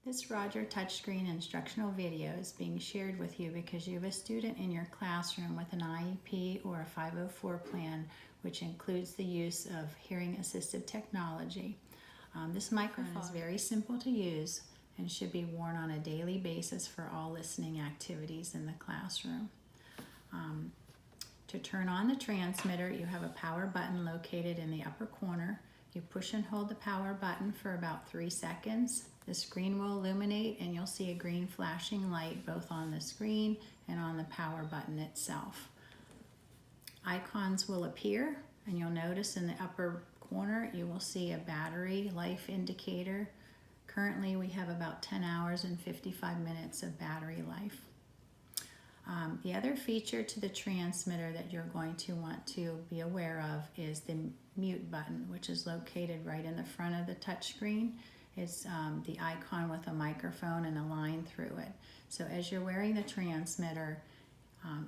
This Roger touchscreen instructional video is being shared with you because you have a student in your classroom with an IEP or a 504 plan, which includes the use of hearing assistive technology. This microphone is very simple to use and should be worn on a daily basis for all listening activities in the classroom. To turn on the transmitter, you have a power button located in the upper corner. You push and hold the power button for about 3 seconds. The screen will illuminate and you'll see a green flashing light both on the screen and on the power button itself. Icons will appear and you'll notice in the upper corner you will see a battery life indicator. Currently we have about 10 hours and 55 minutes of battery life. The other feature to the transmitter that you're going to want to be aware of is the mute button, which is located right in the front of the touchscreen. It's the icon with a microphone and a line through it. So as you're wearing the transmitter,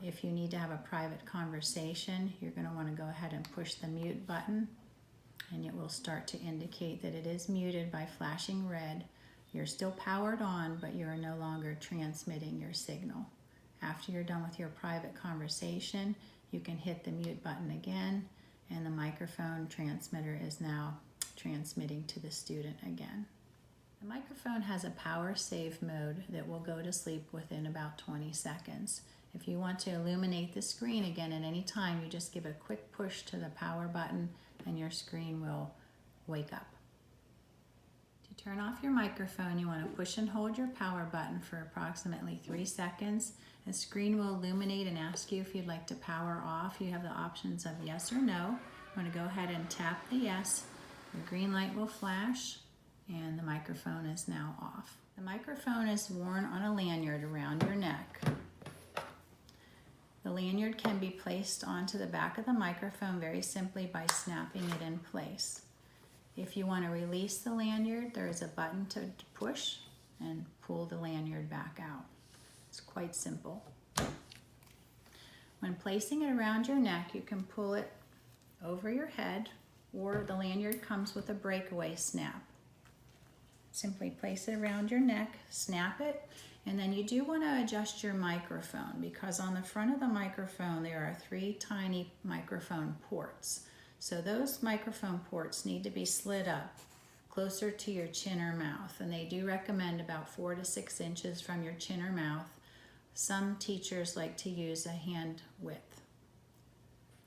if you need to have a private conversation, you're going to want to go ahead and push the mute button, and it will start to indicate that it is muted by flashing red. You're still powered on, but you are no longer transmitting your signal. After you're done with your private conversation, you can hit the mute button again, and the microphone transmitter is now transmitting to the student again. The microphone has a power save mode that will go to sleep within about 20 seconds. If you want to illuminate the screen again at any time, you just give a quick push to the power button and your screen will wake up. To turn off your microphone, you want to push and hold your power button for approximately 3 seconds. The screen will illuminate and ask you if you'd like to power off. You have the options of yes or no. You want to go ahead and tap the yes. The green light will flash and the microphone is now off. The microphone is worn on a lanyard around your neck. The lanyard can be placed onto the back of the microphone very simply by snapping it in place. If you want to release the lanyard, there is a button to push and pull the lanyard back out. It's quite simple. When placing it around your neck, you can pull it over your head, or the lanyard comes with a breakaway snap. Simply place it around your neck, snap it, and then you do want to adjust your microphone because on the front of the microphone there are 3 tiny microphone ports. So those microphone ports need to be slid up closer to your chin or mouth, and they do recommend about 4 to 6 inches from your chin or mouth. Some teachers like to use a hand width.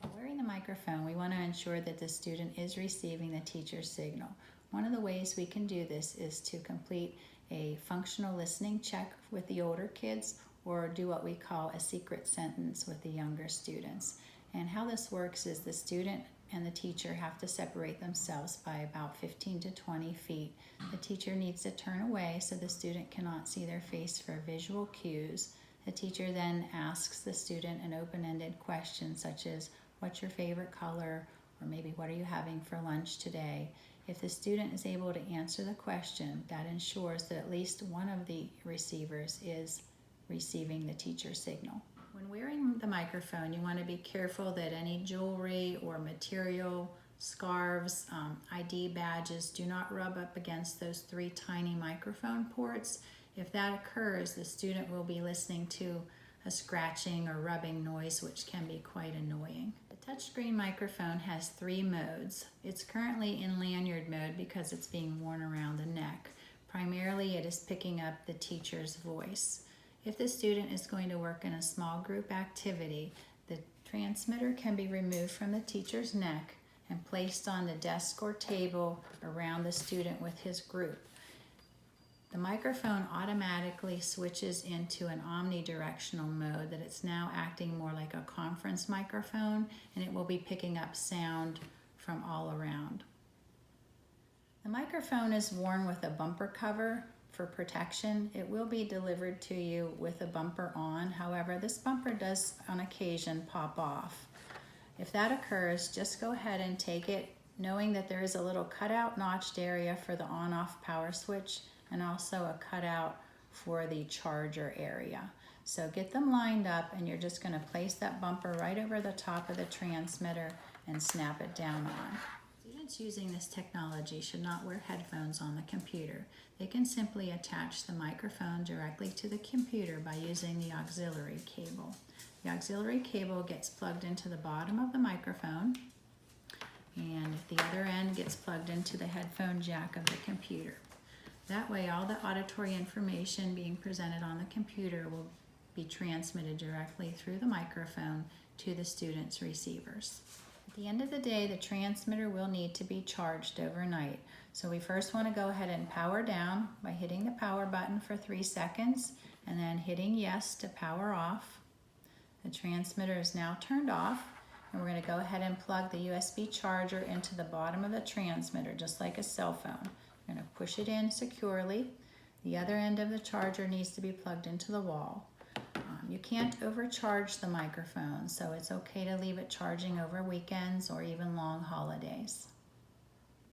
While wearing the microphone, we want to ensure that the student is receiving the teacher's signal. One of the ways we can do this is to complete a functional listening check with the older kids or do what we call a secret sentence with the younger students. And how this works is the student and the teacher have to separate themselves by about 15 to 20 feet. The teacher needs to turn away so the student cannot see their face for visual cues. The teacher then asks the student an open-ended question such as, what's your favorite color? Or maybe, what are you having for lunch today? If the student is able to answer the question, that ensures that at least one of the receivers is receiving the teacher's signal. When wearing the microphone, you want to be careful that any jewelry or material, scarves, ID badges do not rub up against those 3 tiny microphone ports. If that occurs, the student will be listening to a scratching or rubbing noise, which can be quite annoying. The touchscreen microphone has 3 modes. It's currently in lanyard mode because it's being worn around the neck. Primarily, it is picking up the teacher's voice. If the student is going to work in a small group activity, the transmitter can be removed from the teacher's neck and placed on the desk or table around the student with his group. The microphone automatically switches into an omnidirectional mode that it's now acting more like a conference microphone, and it will be picking up sound from all around. The microphone is worn with a bumper cover for protection. It will be delivered to you with a bumper on. However, this bumper does on occasion pop off. If that occurs, just go ahead and take it, knowing that there is a little cutout notched area for the on-off power switch and also a cutout for the charger area. So get them lined up, and you're just going to place that bumper right over the top of the transmitter and snap it down on. Students using this technology should not wear headphones on the computer. They can simply attach the microphone directly to the computer by using the auxiliary cable. The auxiliary cable gets plugged into the bottom of the microphone, and the other end gets plugged into the headphone jack of the computer. That way, all the auditory information being presented on the computer will be transmitted directly through the microphone to the students' receivers. At the end of the day, the transmitter will need to be charged overnight. So we first want to go ahead and power down by hitting the power button for 3 seconds and then hitting yes to power off. The transmitter is now turned off, and we're going to go ahead and plug the USB charger into the bottom of the transmitter, just like a cell phone. We're going to push it in securely. The other end of the charger needs to be plugged into the wall. You can't overcharge the microphone, so it's okay to leave it charging over weekends or even long holidays.